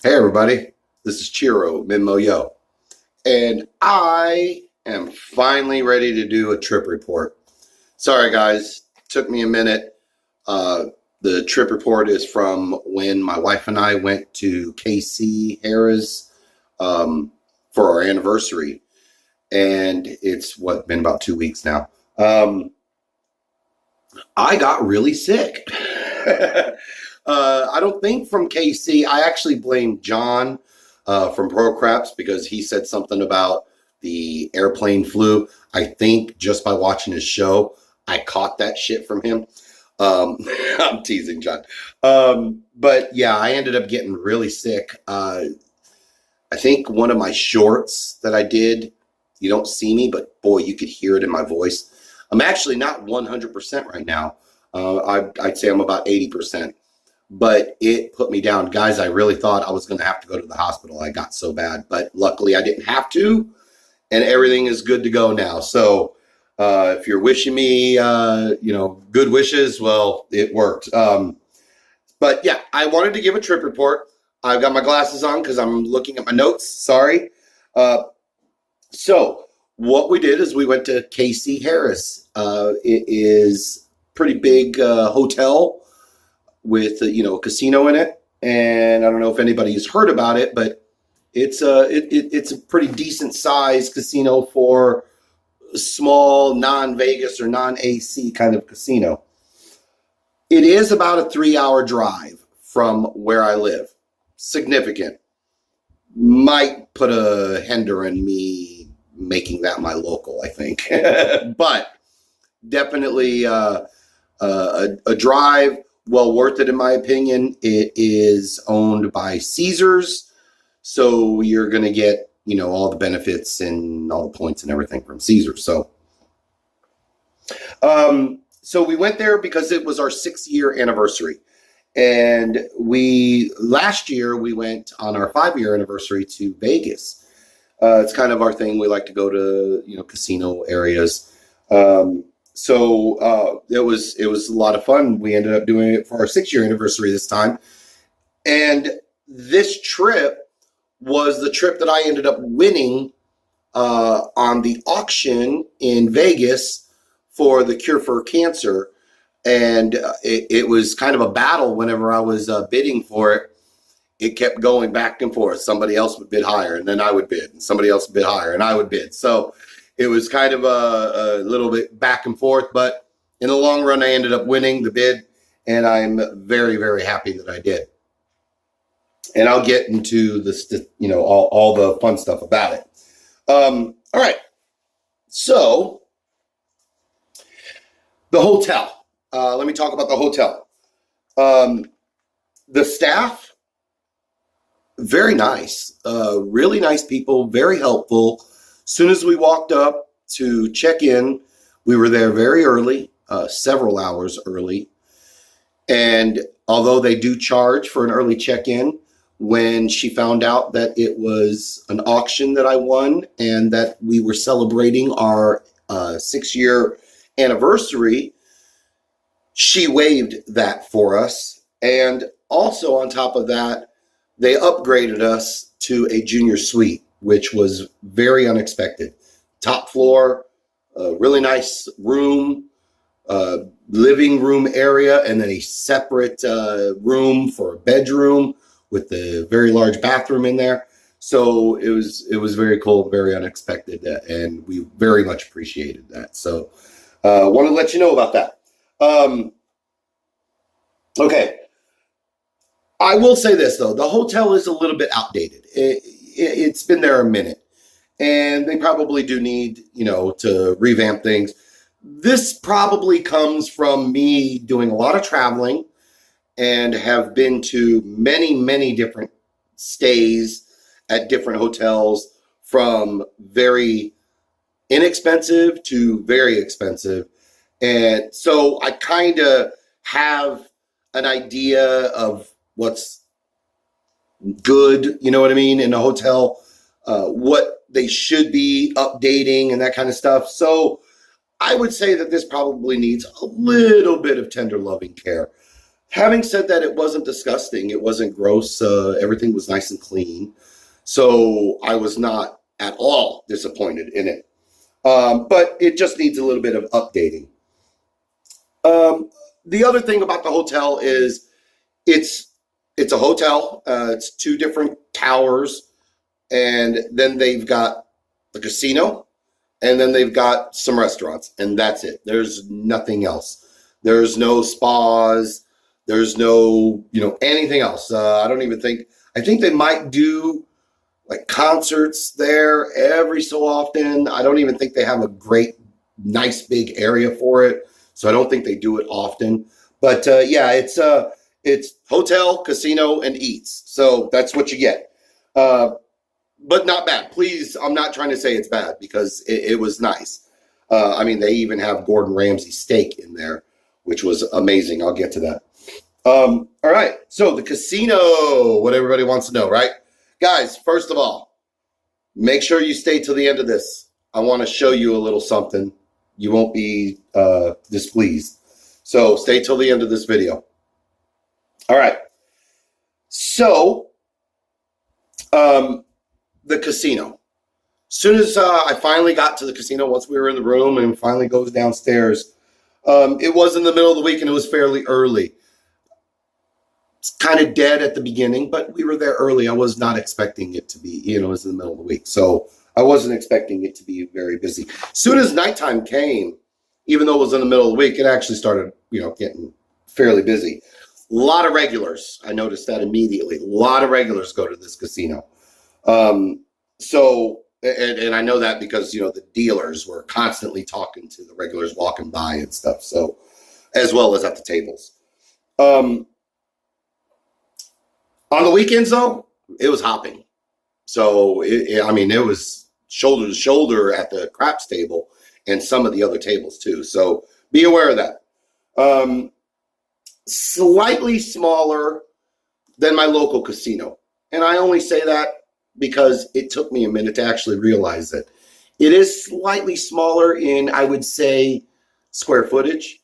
Hey everybody, this is Chiro Minmo Yo, and I am finally ready to do a trip report. Sorry guys, took me a minute. Uh, the trip report is from when my wife and I went to KC Harrah's for our anniversary, and it's been about 2 weeks now. I got really sick. I don't think from KC. I actually blame John from Pro Craps because he said something about the airplane flu. I think just by watching his show, I caught that shit from him. I'm teasing John. But yeah, I ended up getting really sick. I think one of my shorts that I did, you don't see me, but boy, you could hear it in my voice. I'm actually not 100% right now. I'd say I'm about 80%, but it put me down. Guys, I really thought I was going to have to go to the hospital. I got so bad, but luckily I didn't have to, and everything is good to go now. So if you're wishing me, good wishes, well, it worked. But yeah, I wanted to give a trip report. I've got my glasses on because I'm looking at my notes. Sorry. So what we did is we went to KC Harrah's. It is a pretty big hotel with a casino in it, and I don't know if anybody has heard about it, but it's a pretty decent sized casino for a small non-Vegas or non-AC kind of casino. It is about a 3-hour drive from where I live. Significant. Might put a hinder in me making that my local, I think. But definitely a drive, well worth it in my opinion. It is owned by Caesars, so you're going to get, all the benefits and all the points and everything from Caesars. So we went there because it was our 6-year anniversary. And last year we went on our 5-year anniversary to Vegas. It's kind of our thing. We like to go to, casino areas. So it was a lot of fun. We ended up doing it for our 6-year anniversary this time. And this trip was the trip that I ended up winning on the auction in Vegas for the cure for cancer. And it was kind of a battle whenever I was bidding for it. It kept going back and forth. Somebody else would bid higher, and then I would bid, and somebody else would bid higher, and I would bid. So it was kind of a little bit back and forth, but in the long run, I ended up winning the bid, and I'm very, very happy that I did. And I'll get into this, all the fun stuff about it. All right. So the hotel. Let me talk about the hotel. The staff, very nice, really nice people, very helpful. Soon as we walked up to check in, we were there very early, several hours early. And although they do charge for an early check-in, when she found out that it was an auction that I won and that we were celebrating our 6-year anniversary, she waived that for us. And also on top of that, they upgraded us to a junior suite, which was very unexpected. Top floor, really nice room, living room area, and then a separate room for a bedroom with the very large bathroom in there. So it was very cool, very unexpected, and we very much appreciated that. So wanted to let you know about that. Okay. I will say this though, the hotel is a little bit outdated. It's been there a minute, and they probably do need, to revamp things. This probably comes from me doing a lot of traveling and have been to many, many different stays at different hotels, from very inexpensive to very expensive. And so I kind of have an idea of what's good, you know what I mean, in a hotel, what they should be updating and that kind of stuff. So I would say that this probably needs a little bit of tender loving care. Having said that, it wasn't disgusting. It wasn't gross. Everything was nice and clean. So I was not at all disappointed in it. But it just needs a little bit of updating. The other thing about the hotel is it's it's a hotel. It's two different towers, and then they've got the casino, and then they've got some restaurants, and that's it. There's nothing else. There's no spas. There's no, anything else. I don't even think. I think they might do like concerts there every so often. I don't even think they have a great, nice big area for it, so I don't think they do it often. But yeah, it's hotel, casino, and eats. So that's what you get. But not bad. Please, I'm not trying to say it's bad because it was nice. I mean, they even have Gordon Ramsay steak in there, which was amazing. I'll get to that. All right. So the casino, what everybody wants to know, right? Guys, first of all, make sure you stay till the end of this. I want to show you a little something. You won't be displeased. So stay till the end of this video. All right. So, the casino. As soon as I finally got to the casino, once we were in the room and finally goes downstairs, it was in the middle of the week and it was fairly early. It's kind of dead at the beginning, but we were there early. I was not expecting it to be, it was in the middle of the week. So I wasn't expecting it to be very busy. As soon as nighttime came, even though it was in the middle of the week, it actually started, getting fairly busy. A lot of regulars. I noticed that immediately. A lot of regulars go to this casino. So, and I know that because, the dealers were constantly talking to the regulars walking by and stuff. So, as well as at the tables. On the weekends, though, it was hopping. So, it was shoulder to shoulder at the craps table and some of the other tables, too. So, be aware of that. Slightly smaller than my local casino. And I only say that because it took me a minute to actually realize it. It is slightly smaller in, I would say, square footage.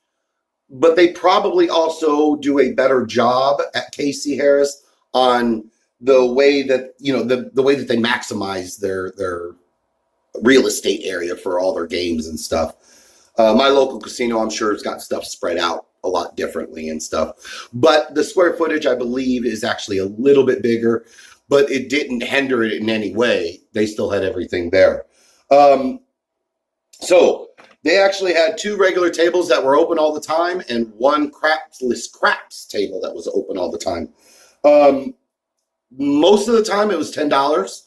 But they probably also do a better job at KC Harris on the way that, the way that they maximize their real estate area for all their games and stuff. My local casino, I'm sure, has got stuff spread out a lot differently and stuff. But the square footage, I believe, is actually a little bit bigger, but it didn't hinder it in any way. They still had everything there. So they actually had two regular tables that were open all the time and one craps table that was open all the time. Most of the time it was $10.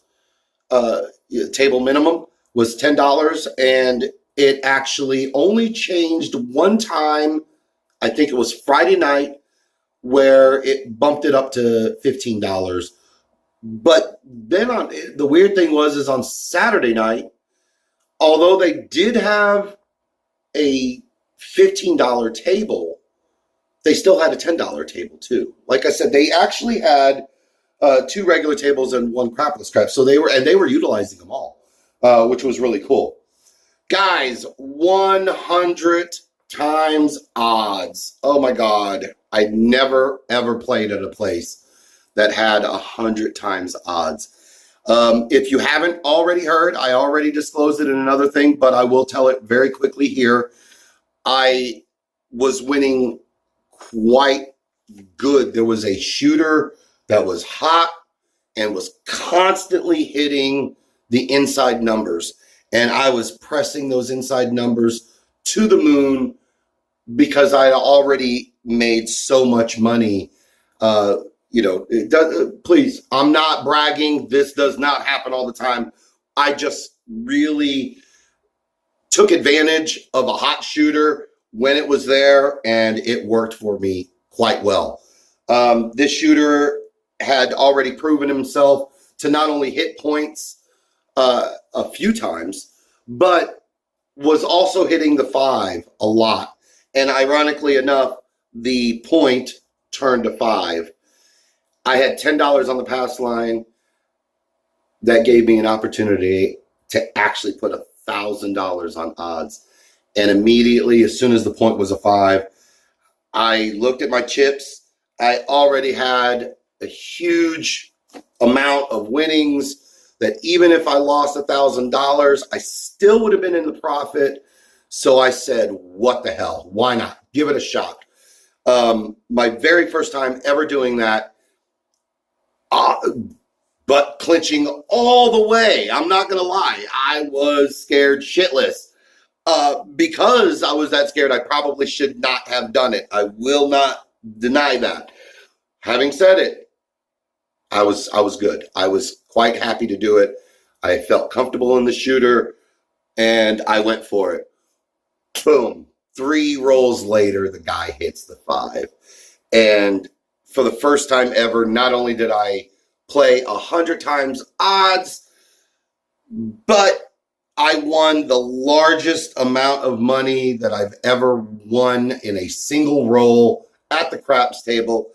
Table minimum was $10, and it actually only changed one time. I think it was Friday night where it bumped it up to $15. But then the weird thing is on Saturday night, although they did have a $15 table, they still had a $10 table too. Like I said, they actually had two regular tables and one crapless crap. So they were utilizing them all, which was really cool. Guys, 100 times odds. Oh my God. I never ever played at a place that had 100 times odds. If you haven't already heard, I already disclosed it in another thing, but I will tell it very quickly here. I was winning quite good. There was a shooter that was hot and was constantly hitting the inside numbers. And I was pressing those inside numbers to the moon because I already made so much money. Please, I'm not bragging. This does not happen all the time. I just really took advantage of a hot shooter when it was there, and it worked for me quite well. This shooter had already proven himself to not only hit points a few times, but was also hitting the 5 a lot. And ironically enough, the point turned to 5. I had $10 on the pass line. That gave me an opportunity to actually put $1,000 on odds. And immediately, as soon as the point was a 5, I looked at my chips I already had a huge amount of winnings that even if I lost $1,000, I still would have been in the profit. So I said, what the hell? Why not? Give it a shot. My very first time ever doing that, but clinching all the way. I'm not going to lie. I was scared shitless. Because I was that scared, I probably should not have done it. I will not deny that. Having said it, I was good. I was quite happy to do it. I felt comfortable in the shooter, and I went for it. Boom. 3 rolls later, the guy hits the 5. And for the first time ever, not only did I play 100 times odds, but I won the largest amount of money that I've ever won in a single roll at the craps table.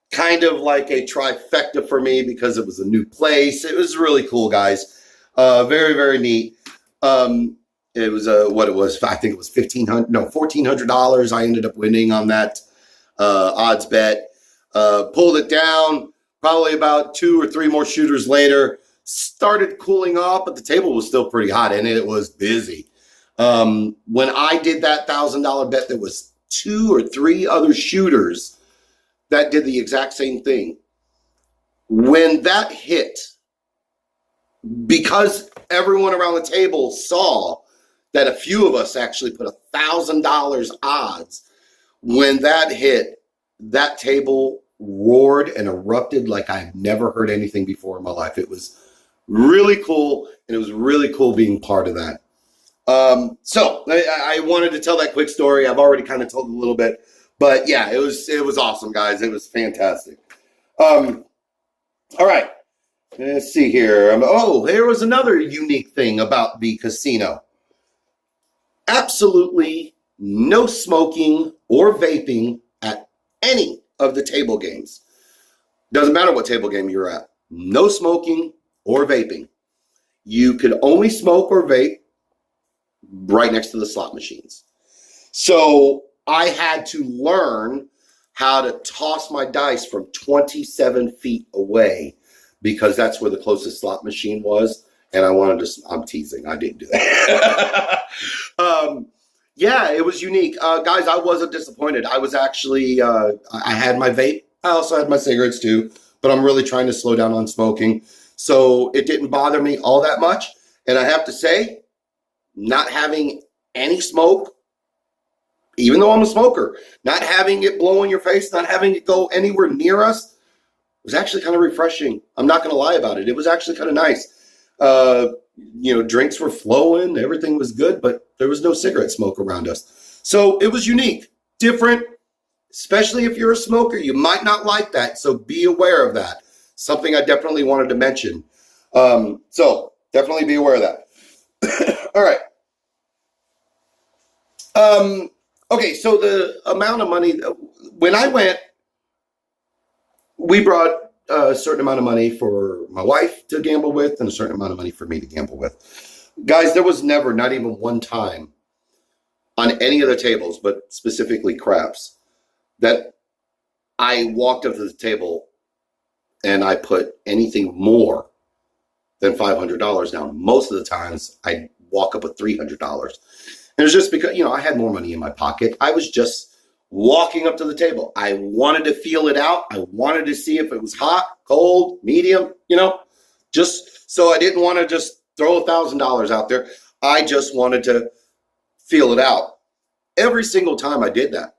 Kind of like a trifecta for me because it was a new place. It was really cool, guys. Very, very neat. It was what it was. I think it was $1,400. I ended up winning on that odds bet. Pulled it down. Probably about 2 or 3 more shooters later. Started cooling off, but the table was still pretty hot and it was busy. When I did that $1,000 bet, there was 2 or 3 other shooters that did the exact same thing. When that hit, because everyone around the table saw that a few of us actually put $1,000 odds, when that hit, that table roared and erupted like I've never heard anything before in my life. It was really cool, and it was really cool being part of that. So I wanted to tell that quick story. I've already kind of told a little bit, but yeah, it was awesome, guys. It was fantastic. All right, let's see here. There was another unique thing about the casino. Absolutely no smoking or vaping at any of the table games. Doesn't matter what table game you're at. No smoking or vaping. You could only smoke or vape right next to the slot machines. So I had to learn how to toss my dice from 27 feet away because that's where the closest slot machine was. And I'm teasing. I didn't do that. Yeah, it was unique. Guys, I wasn't disappointed. I was actually, I had my vape. I also had my cigarettes too, but I'm really trying to slow down on smoking. So it didn't bother me all that much. And I have to say, not having any smoke, even though I'm a smoker, not having it blow in your face, not having it go anywhere near us was actually kind of refreshing. I'm not going to lie about it. It was actually kind of nice. Drinks were flowing, everything was good, but there was no cigarette smoke around us. So it was unique, different, especially if you're a smoker. You might not like that, so be aware of that. Something I definitely wanted to mention. So definitely be aware of that. All right. Okay, so the amount of money, when I went, we brought a certain amount of money for my wife to gamble with and a certain amount of money for me to gamble with. Guys, there was never, not even one time on any of the tables, but specifically craps, that I walked up to the table and I put anything more than $500 down. Most of the times I walk up with $300. And it was just because, I had more money in my pocket. I was just walking up to the table. I wanted to feel it out. I wanted to see if it was hot, cold, medium, just so I didn't want to just throw $1,000 out there. I just wanted to feel it out. Every single time I did that,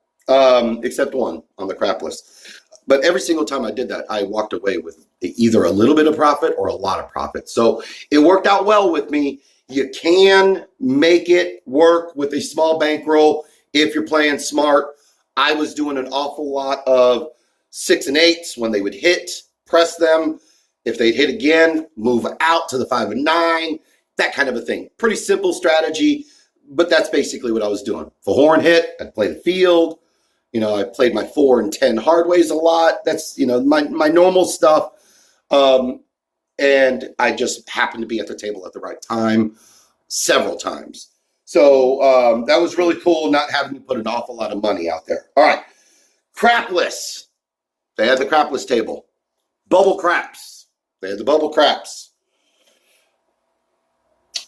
except one on the crap list. But every single time I did that, I walked away with either a little bit of profit or a lot of profit. So it worked out well with me. You can make it work with a small bankroll if you're playing smart. I was doing an awful lot of 6 and 8s when they would hit, press them. If they'd hit again, move out to the 5 and 9, that kind of a thing. Pretty simple strategy, but that's basically what I was doing. If a horn hit, I'd play the field. I played my 4 and 10 hardways a lot. That's, my normal stuff. And I just happened to be at the table at the right time several times. So that was really cool, not having to put an awful lot of money out there. All right, crap lists. They had the crapless table. Bubble craps. They had the bubble craps.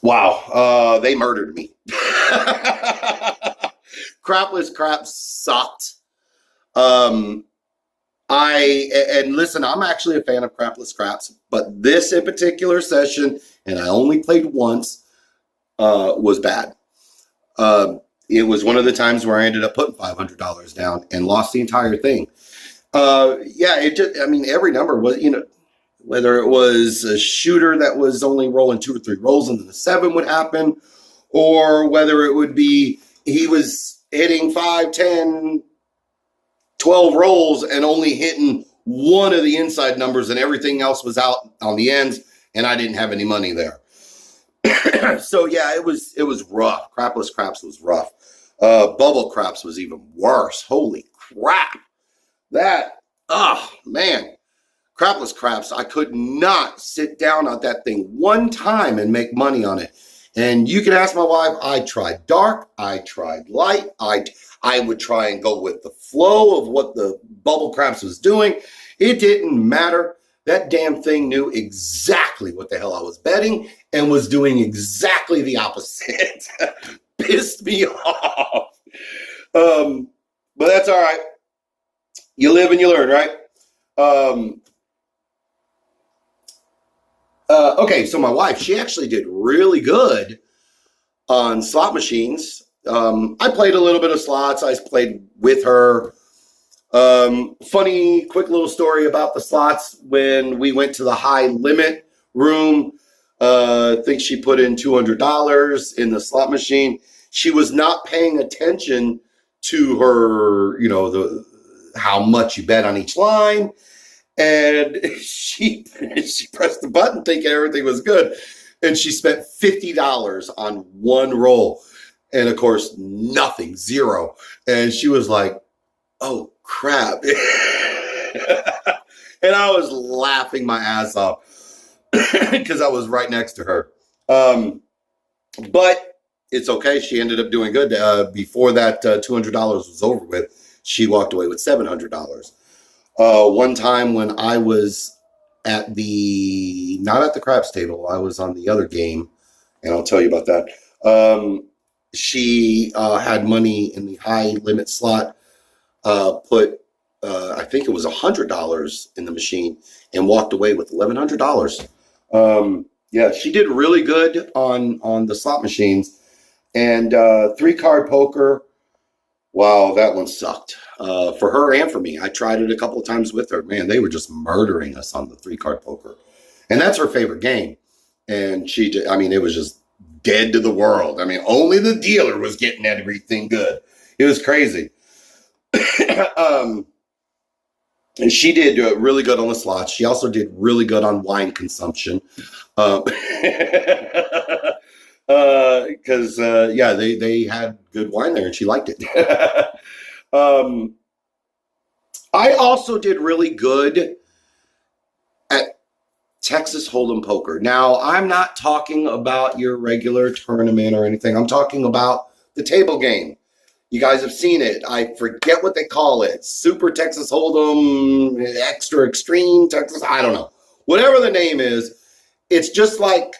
Wow, they murdered me. Crapless craps sucked. And listen, I'm actually a fan of crapless craps, but this in particular session, and I only played once, was bad. It was one of the times where I ended up putting $500 down and lost the entire thing. Every number was, whether it was a shooter that was only rolling 2 or 3 rolls and then the 7 would happen, or whether it would be he was hitting 5, 10, 12 rolls and only hitting one of the inside numbers and everything else was out on the ends, and I didn't have any money there. So yeah, it was rough. Crapless craps was rough. Bubble craps was even worse. Holy crap. Man. Crapless craps, I could not sit down on that thing one time and make money on it. And you can ask my wife, I tried dark, I tried light, I would try and go with the flow of what the bubble craps was doing. It didn't matter. That damn thing knew exactly what the hell I was betting and was doing exactly the opposite. Pissed me off. But that's all right. You live and you learn, right? Okay, so my wife, she actually did really good on slot machines. I played a little bit of slots. I played with her. Funny, quick little story about the slots. When we went to the high limit room, I think she put in $200 in the slot machine. She was not paying attention to her, how much you bet on each line. And she pressed the button thinking everything was good. And she spent $50 on one roll. And of course, nothing, 0. And she was like, oh, crap. And I was laughing my ass off because I was right next to her. But it's okay. She ended up doing good. Before that $200 was over with, she walked away with $700. One time when I was not at the craps table, I was on the other game, and I'll tell you about that. She had money in the high limit slot, put, I think it was $100 in the machine, and walked away with $1,100. Yeah, she did really good on the slot machines. And 3-card poker, wow, that one sucked. For her and for me. I tried it a couple of times with her. Man, they were just murdering us on the 3-card poker. And that's her favorite game. And it was just dead to the world. Only the dealer was getting everything good. It was crazy. And she did really good on the slots. She also did really good on wine consumption. Because they had good wine there and she liked it. I also did really good at Texas Hold'em poker. Now, I'm not talking about your regular tournament or anything. I'm talking about the table game. You guys have seen it. I forget what they call it. Super Texas Hold'em, extra extreme Texas. I don't know. Whatever the name is, it's just like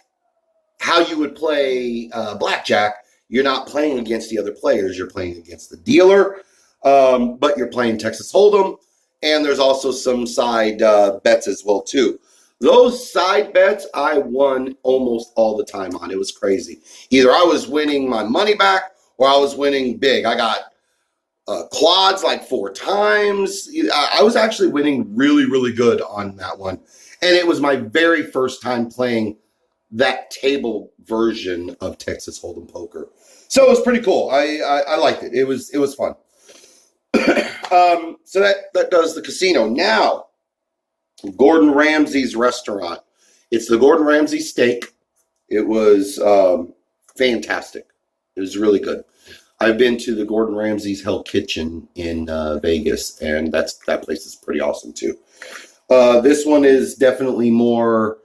how you would play blackjack. You're not playing against the other players. You're playing against the dealer, but you're playing Texas Hold'em, and there's also some side bets as well, too. Those side bets, I won almost all the time on. It was crazy. Either I was winning my money back or I was winning big. I got quads like 4 times. I was actually winning really, really good on that one. And it was my very first time playing that table version of Texas Hold'em poker. So it was pretty cool. I liked it. It was fun. So that does the casino. Now, Gordon Ramsay's restaurant. It's the Gordon Ramsay steak. It was fantastic. It was really good. I've been to the Gordon Ramsay's Hell Kitchen in Vegas, and that place is pretty awesome too. This one is definitely more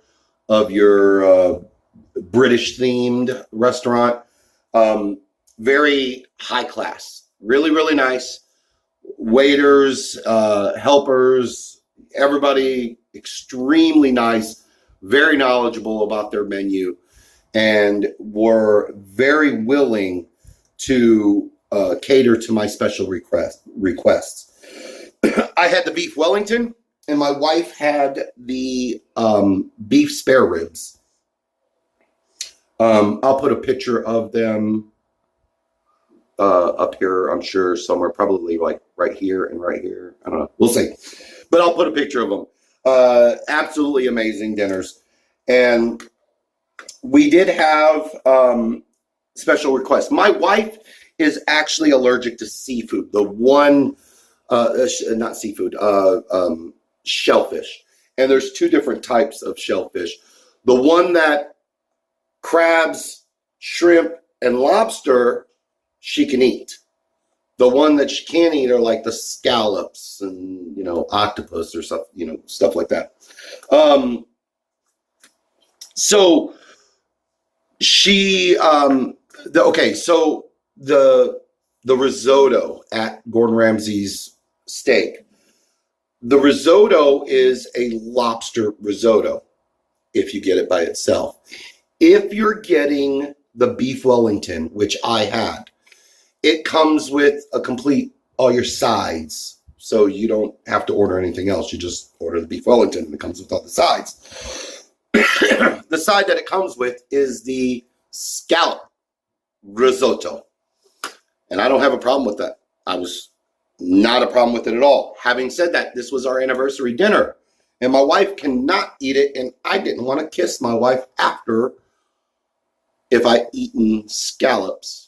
of your British themed restaurant. Very high class. Really, really nice. Waiters, helpers, Everybody extremely nice, very knowledgeable about their menu, and were very willing to cater to my special requests. I had the beef Wellington, and my wife had the beef spare ribs. I'll put a picture of them up here, I'm sure, somewhere, probably like right here and right here. I don't know. We'll see. But I'll put a picture of them. Absolutely amazing dinners. And we did have special requests. My wife is actually allergic to seafood. The one, not seafood, shellfish. And there's two different types of shellfish. The one that crabs, shrimp, and lobster, she can eat. The one that she can't eat are like the scallops and, octopus or stuff, stuff like that. So she, so the risotto at Gordon Ramsay's steak, the risotto is a lobster risotto if you get it by itself. If you're getting the beef Wellington, which I had, it comes with all your sides. So you don't have to order anything else. You just order the beef Wellington and it comes with all the sides. The side that it comes with is the scallop risotto. And I don't have a problem with that. I was not a problem with it at all. Having said that, this was our anniversary dinner and my wife cannot eat it. And I didn't want to kiss my wife after if I eaten scallops.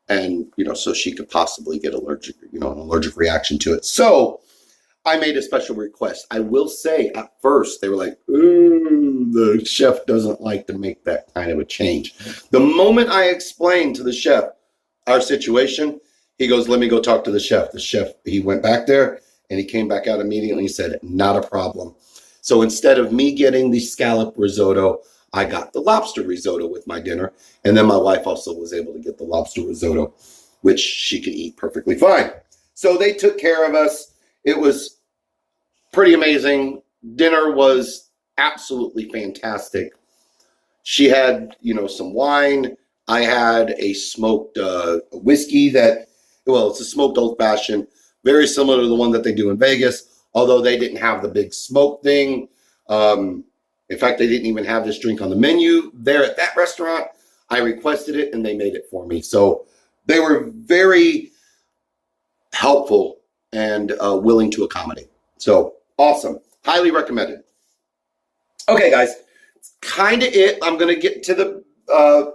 And, so she could possibly get an allergic reaction to it. So I made a special request. I will say at first they were like, ooh, the chef doesn't like to make that kind of a change. The moment I explained to the chef our situation, he goes, let me go talk to the chef. The chef, he went back there and he came back out immediately and said, not a problem. So instead of me getting the scallop risotto, I got the lobster risotto with my dinner. And then my wife also was able to get the lobster risotto, which she could eat perfectly fine. So they took care of us. It was pretty amazing. Dinner was absolutely fantastic. She had, some wine. I had a smoked whiskey it's a smoked old fashioned, very similar to the one that they do in Vegas, although they didn't have the big smoke thing. In fact, they didn't even have this drink on the menu there at that restaurant. I requested it and they made it for me. So they were very helpful and willing to accommodate. So awesome. Highly recommended. Okay, guys, kind of it. I'm going to get to the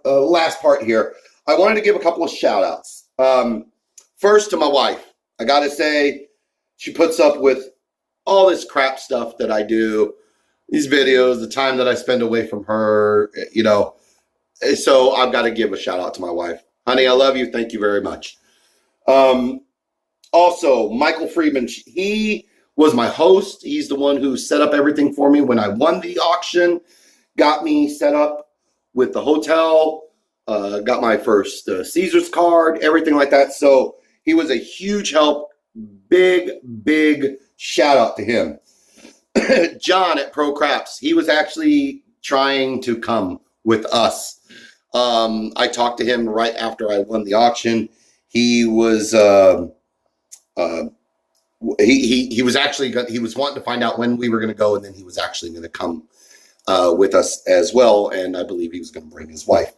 last part here. I wanted to give a couple of shout outs. First to my wife. I got to say, she puts up with all this crap stuff that I do. These videos, the time that I spend away from her, so I've got to give a shout out to my wife. Honey, I love you. Thank you very much. Also, Michael Fredman, he was my host. He's the one who set up everything for me when I won the auction, got me set up with the hotel, got my first Caesars card, everything like that. So he was a huge help. Big shout out to him. John at Pro Craps, he was actually trying to come with us. I talked to him right after I won the auction. He was he was wanting to find out when we were going to go, and then he was actually going to come with us as well. And I believe he was going to bring his wife.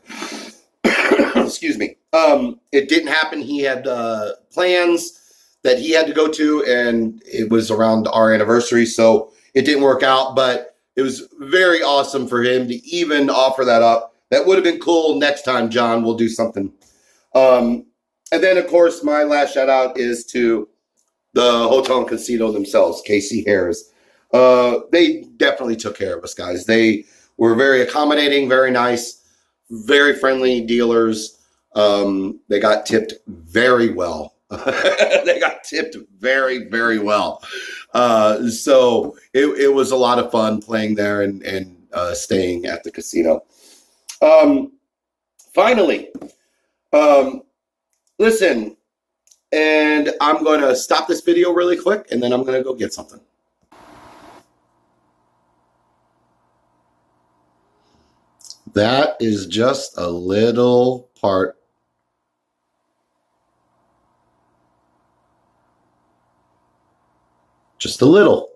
Excuse me. It didn't happen. He had plans that he had to go to, and it was around our anniversary, so it didn't work out, but it was very awesome for him to even offer that up. That would have been cool. Next time, John, we'll do something. And then, of course, my last shout out is to the hotel and casino themselves, KC Harrah's. They definitely took care of us, guys. They were very accommodating, very nice, very friendly dealers. They got tipped very well. They got tipped very, very well. So it was a lot of fun playing there and staying at the casino. Finally, listen, and I'm going to stop this video really quick, and then I'm going to go get something. That is just a little part. Just a little.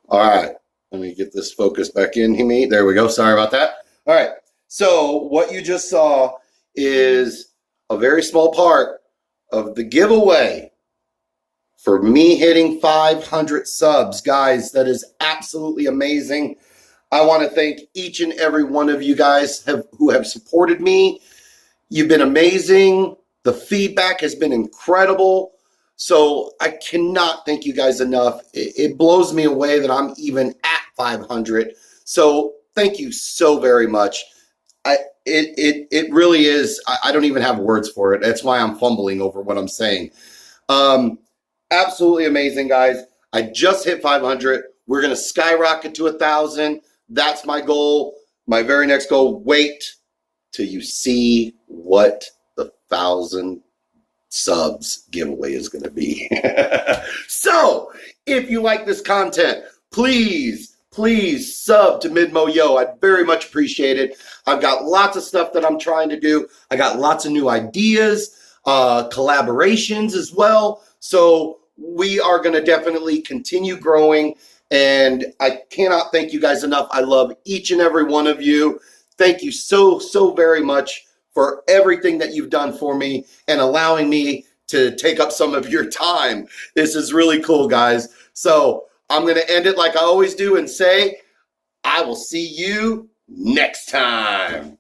All right. Let me get this focus back in me. There we go. Sorry about that. All right. So what you just saw is a very small part of the giveaway for me hitting 500 subs. Guys, that is absolutely amazing. I want to thank each and every one of you guys who have supported me. You've been amazing. The feedback has been incredible. So I cannot thank you guys enough. It blows me away that I'm even at 500. So thank you so very much. It really is. I don't even have words for it. That's why I'm fumbling over what I'm saying. Absolutely amazing, guys. I just hit 500. We're going to skyrocket to 1,000. That's my goal. My very next goal. Wait till you see what the 1,000 subs giveaway is going to be. So, if you like this content, please sub to Midmo Yo. I'd very much appreciate it. I've got lots of stuff that I'm trying to do. I got lots of new ideas, collaborations as well. So we are going to definitely continue growing. And I cannot thank you guys enough. I love each and every one of you. Thank you so very much for everything that you've done for me and allowing me to take up some of your time. This is really cool, guys. So I'm going to end it like I always do and say, I will see you next time.